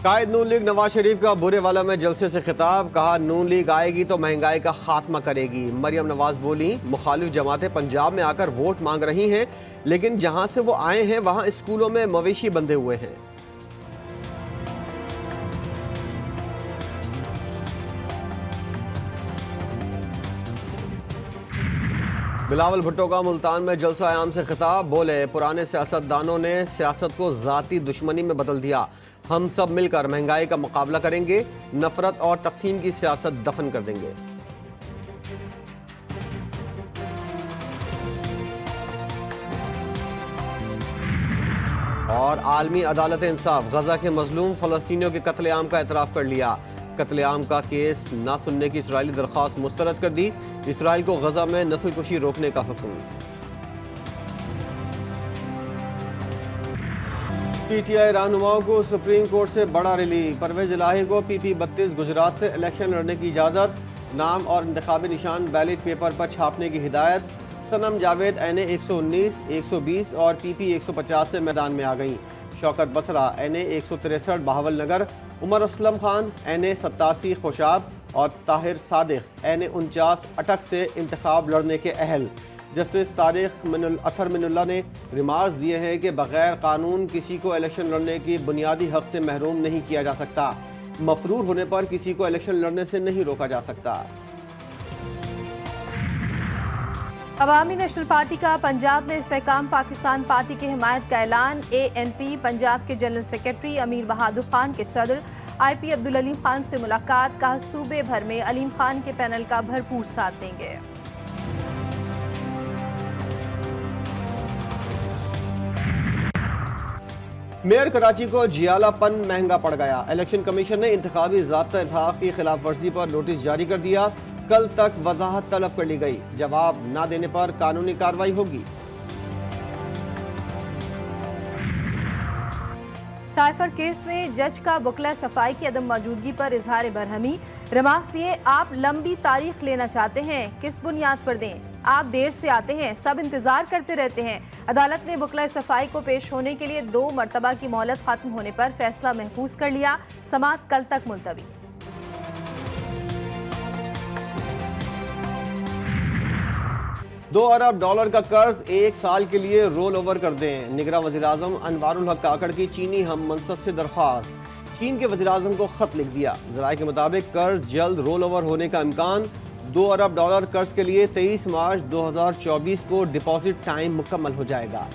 कायद नून league Nawaz Sharif का बुरे वाला में जलसे से खिताब, कहा नून लीग आएगी तो महंगाई का खात्मा करेगी। मरियम नवाज बोली, मुखालिफ जमातें पंजाब में आकर वोट मांग रही हैं, लेकिन जहां से वो आए हैं वहां स्कूलों में मवेशी बंधे हुए हैं। बिलावल भुट्टो का मुल्तान में जलसा आयाम से खिताब, बोले पुराने सियासतदानों ने सियासत को जाती दुश्मनी में बदल दिया। हम सब मिलकर महंगाई का मुकाबला करेंगे, नफरत और तकसीम की सियासत दफन कर देंगे। और आलमी अदालत इंसाफ गजा के मजलूम फलस्तीनियों के कत्लेआम का एतराफ़ कर लिया। कत्लेआम का केस ना सुनने की इसराइली दरख्वास्त मुस्तरद कर दी। इसराइल को गजा में नस्लकुशी रोकने का हुक्म। पीटीआई रहनुमाओं को सुप्रीम कोर्ट से बड़ा रिलीफ। परवेज इलाही को PP32 गुजरात से इलेक्शन लड़ने की इजाज़त। नाम और इंतखाबी निशान बैलेट पेपर पर छापने की हिदायत। सनम जावेद NA 119, 120 और PP 150 से मैदान में आ गईं। शौकत बसरा NA 163 बहावल नगर, उमर असलम खान NA 87 खुशाब और ताहिर सादिक NA 49 अटक से इंतखाब लड़ने के अहल। जस्टिस तारिक अथर मिनुल्ला ने रिमार्क्स दिए हैं कि बगैर कानून किसी को इलेक्शन लड़ने की बुनियादी हक से महरूम नहीं किया जा सकता। मफरूर होने पर किसी को इलेक्शन लड़ने से नहीं रोका जा सकता। अवामी नेशनल पार्टी का पंजाब में इस्तेहकाम पाकिस्तान पार्टी की हिमायत का ऐलान। ANP पंजाब के जनरल सेक्रेटरी अमीर बहादुर खान के सदर IP अब्दुल अलीम खान से मुलाकात, कहा सूबे भर में अलीम खान के पैनल का भरपूर साथ देंगे। मेयर कराची को जियालापन महंगा पड़ गया। इलेक्शन कमीशन ने इंतखाबी ज़ाब्ता की खिलाफ वर्जी पर नोटिस जारी कर दिया। कल तक वजाहत तलब कर ली गई। जवाब न देने पर कानूनी कार्रवाई होगी। साइफर केस में जज का बुकला सफाई की अदम मौजूदगी पर इजहार बरहमी। रिमार्क्स दिए, आप लंबी तारीख लेना चाहते हैं, किस बुनियाद पर दें? आप देर से आते हैं, सब इंतजार करते रहते हैं। अदालत ने बुकला सफाई को पेश होने के लिए 2 मरतबा की मोहलत खत्म होने पर फैसला महफूज कर लिया। समाअत कल तक मुलतवी। $2 अरब का कर्ज 1 साल के लिए रोल ओवर कर दें। निगरान वज़ीर-ए-आज़म अनवारुल हक काकड़ की चीनी हम मनसब से दरख्वास्त। चीन के वज़ीर-ए-आज़म को खत लिख दिया। ज़राए के मुताबिक कर्ज जल्द रोल ओवर होने का इम्कान। $2 अरब कर्ज के लिए 23 मार्च 2024 को डिपॉजिट टाइम मुकम्मल हो जाएगा।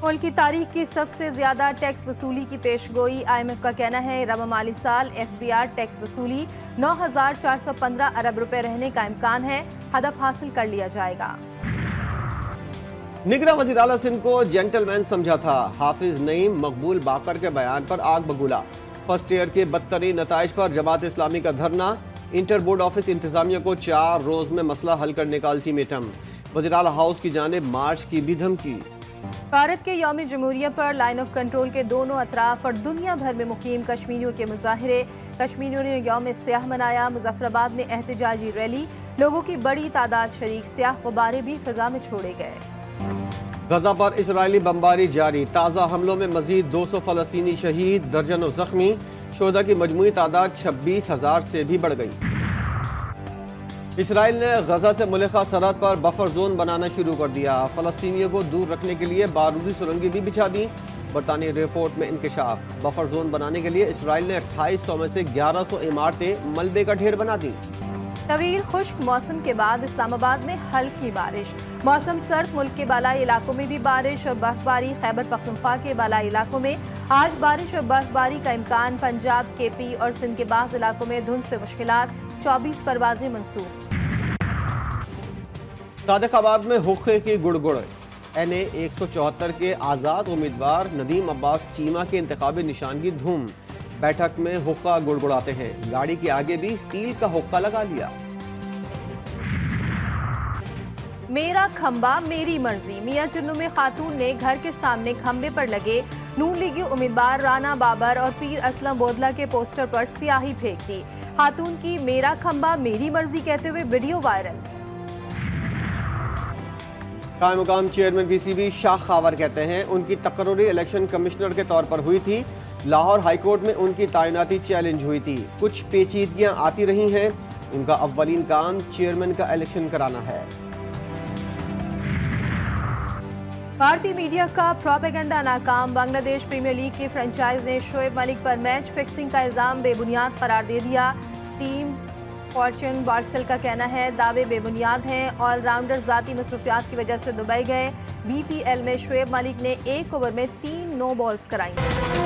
मुल्क की तारीख की सबसे ज्यादा टैक्स वसूली की पेशगोई। IMF का कहना है रवा माली साल FBR टैक्स वसूली 9,415 अरब रुपए रहने का इम्कान है। हदफ हासिल कर लिया जाएगा। निगरान वज़ीर आला सिंध को जेंटलमैन समझा था। हाफिज नईम मकबूल बाकर के बयान पर आग बगूला। फर्स्ट ईयर के बदतरीन नताइज पर जमात इस्लामी का धरना। इंटर बोर्ड ऑफिस इंतजामिया को 4 रोज में मसला हल करने का अल्टीमेटम। वज़ीर आला हाउस की जानिब मार्च की भी धमकी। भारत के यौम जमहूरिया पर लाइन ऑफ कंट्रोल के दोनों अतराफ और दुनिया भर में मुकीम कश्मीरियों के मुजाहिरे। कश्मीरियों ने यौम स्याह मनाया। मुजफ्फराबाद में एहतजाजी रैली, लोगों की बड़ी तादाद शरीक। स्याह गुब्बारे भी फिजा में छोड़े गए। गजा पर इसराइली बमबारी जारी। ताज़ा हमलों में मजीद 200 फलस्तीनी शहीद, दर्जनों जख्मी। शोहदा की मजमूई तादाद 26,000 से भी बढ़ गई। इसराइल ने गजा से मुल्का सरहद पर बफर जोन बनाना शुरू कर दिया। फलस्तीनियों को दूर रखने के लिए बारूदी सुरंगें भी बिछा दी। बरतानी रिपोर्ट में इंकशाफ। बफर जोन बनाने के लिए इसराइल ने 2800 में से 1100 इमारतें मलबे का ढेर बना दी। तवील खुश्क मौसम के बाद इस्लामाबाद में हल्की बारिश। मौसम सर्द, मुल्क के बालाई इलाकों में भी बारिश और बर्फबारी। खैबर पख्तूनख्वा के बालाई इलाकों में आज बारिश और बर्फबारी का इम्कान। पंजाब, KP और सिंध के बाज़ इलाकों में धुंध से मुश्किलात। 24 परवाजें मंसूख। सादिकाबाद में हुक्के की गुड़गुड़। NA 174 के आज़ाद उम्मीदवार नदीम अब्बास चीमा के इंतखाबी निशान की धूम। बैठक में हुक्का गुड़गुड़ाते हैं। गाड़ी के आगे भी स्टील का हुक्का लगा लिया। मेरा खंबा मेरी मर्जी। मियां चुन्नू में खातून ने घर के सामने खंबे पर लगे नून लीगी उम्मीदवार राना बाबर और पीर असलम बोदला के पोस्टर पर स्याही फेंक दी। खातून की मेरा खंबा मेरी मर्जी कहते हुए वीडियो वायरल। कायम मुकाम चेयरमैन पीसीबी शाह खावर कहते हैं उनकी तकर्रुरी इलेक्शन कमिश्नर के तौर पर हुई थी। लाहौर हाईकोर्ट में उनकी तैनाती चैलेंज हुई थी। कुछ पेचीदगियां आती रही हैं। उनका अव्वलीन काम चेयरमैन का इलेक्शन कराना है। भारतीय मीडिया का प्रोपेगेंडा नाकाम। बांग्लादेश प्रीमियर लीग की फ्रेंचाइज ने शोएब मलिक पर मैच फिक्सिंग का इल्जाम बेबुनियाद करार दे दिया। टीम फॉर्च्यून बार्सल का कहना है दावे बेबुनियाद हैं। ऑलराउंडर जाती मसरूफियात की वजह से दुबई गए। बीपीएल में शोएब मलिक ने 1 ओवर में 3 नो बॉल्स कराई।